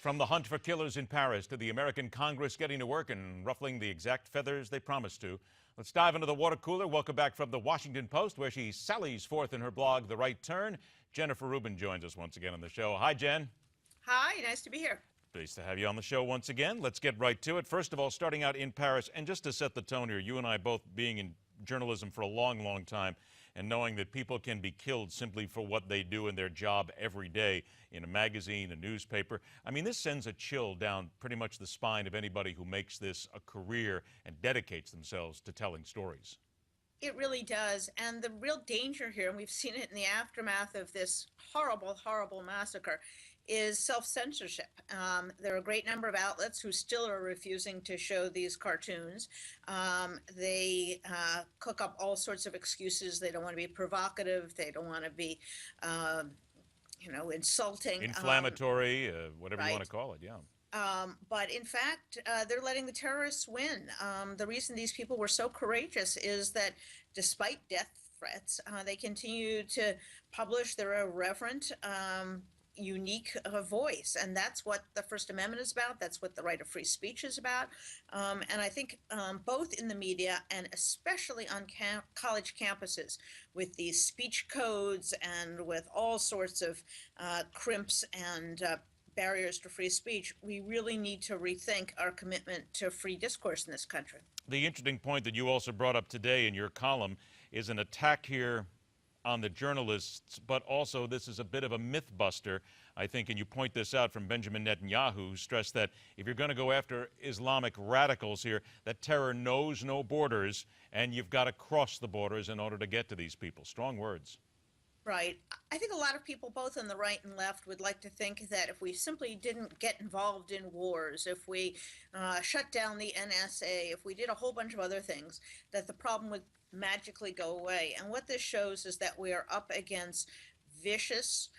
From the hunt for killers in Paris to the American Congress getting to work and ruffling the exact feathers they promised to. Let's dive into the water cooler. Welcome back from the Washington Post, where she sallies forth in her blog, The Right Turn. Jennifer Rubin joins us once again on the show. Hi, Jen. Hi, nice to be here. Pleased to have you on the show once again. Let's get right to it. First of all, starting out in Paris, and just to set the tone here, you and I both being in journalism for a long, long time, and knowing that people can be killed simply for what they do in their job every day in a magazine, a newspaper. I mean, this sends a chill down pretty much the spine of anybody who makes this a career and dedicates themselves to telling stories. It really does. And the real danger here, and we've seen it in the aftermath of this horrible, horrible massacre, is self-censorship. There are a great number of outlets who still are refusing to show these cartoons. They cook up all sorts of excuses. They don't want to be provocative. They don't want to be, insulting. Inflammatory, whatever right. you want to call it, yeah. But in fact, they're letting the terrorists win. The reason these people were so courageous is that despite death threats, they continue to publish their irreverent, unique voice. And that's what the First Amendment is about. That's what the right of free speech is about. And I think both in the media and especially on college campuses with these speech codes and with all sorts of crimps and barriers to free speech, we really need to rethink our commitment to free discourse in this country. The interesting point that you also brought up today in your column is an attack here on the journalists, but also this is a bit of a myth buster, I think, and you point this out from Benjamin Netanyahu, who stressed that if you're going to go after Islamic radicals here, that terror knows no borders, and you've got to cross the borders in order to get to these people. Strong words. Right. I think a lot of people, both on the right and left, would like to think that if we simply didn't get involved in wars, if we shut down the NSA, if we did a whole bunch of other things, that the problem would magically go away. And what this shows is that we are up against vicious,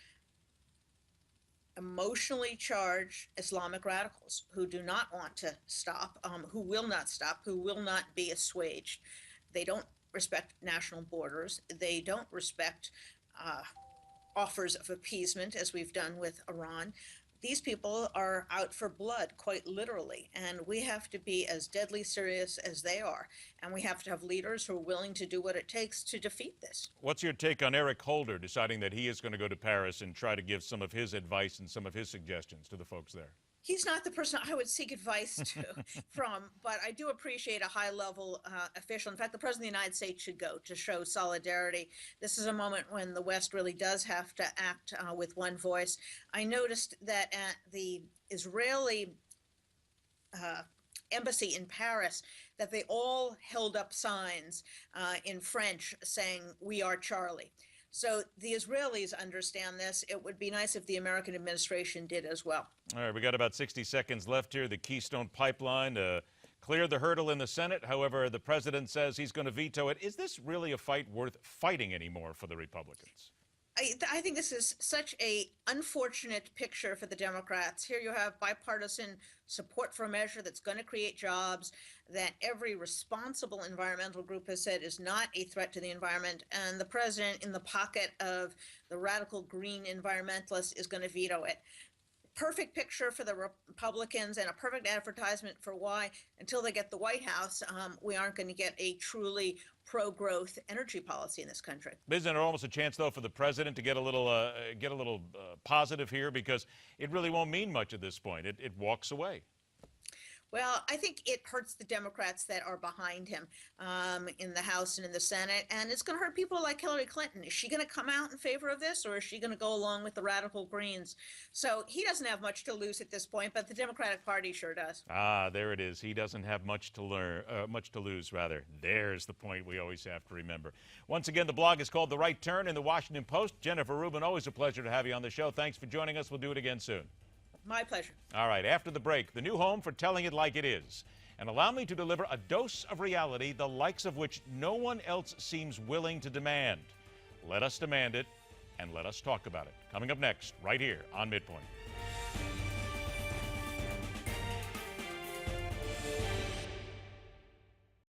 emotionally charged Islamic radicals who do not want to stop, who will not stop, who will not be assuaged. They don't respect national borders. They don't respect offers of appeasement, as we've done with Iran. These people are out for blood, quite literally, and we have to be as deadly serious as they are, and we have to have leaders who are willing to do what it takes to defeat this. What's your take on Eric Holder deciding that he is going to go to Paris and try to give some of his advice and some of his suggestions to the folks there? He's not the person I would seek advice from, but I do appreciate a high-level official. In fact, the President of the United States should go to show solidarity. This is a moment when the West really does have to act with one voice. I noticed that at the Israeli embassy in Paris, that they all held up signs in French saying, "We are Charlie." So the Israelis understand this. It would be nice if the American administration did as well. All right, we got about 60 seconds left here. The Keystone Pipeline cleared the hurdle in the Senate. However, the president says he's going to veto it. Is this really a fight worth fighting anymore for the Republicans? I think this is such an unfortunate picture for the Democrats. Here you have bipartisan support for a measure that's going to create jobs, that every responsible environmental group has said is not a threat to the environment, and the president, in the pocket of the radical green environmentalists, is going to veto it. Perfect picture for the Republicans and a perfect advertisement for why, until they get the White House, we aren't going to get a truly pro-growth energy policy in this country. Isn't there almost a chance, though, for the president to get a little positive here, because it really won't mean much at this point? It walks away. Well, I think it hurts the Democrats that are behind him in the House and in the Senate, and it's going to hurt people like Hillary Clinton. Is she going to come out in favor of this, or is she going to go along with the radical Greens? So he doesn't have much to lose at this point, but the Democratic Party sure does. Ah, there it is. He doesn't have much to lose, rather. There's the point we always have to remember. Once again, the blog is called The Right Turn in the Washington Post. Jennifer Rubin, always a pleasure to have you on the show. Thanks for joining us. We'll do it again soon. My pleasure. All right, after the break, the new home for telling it like it is. And allow me to deliver a dose of reality, the likes of which no one else seems willing to demand. Let us demand it, and let us talk about it. Coming up next, right here on MidPoint.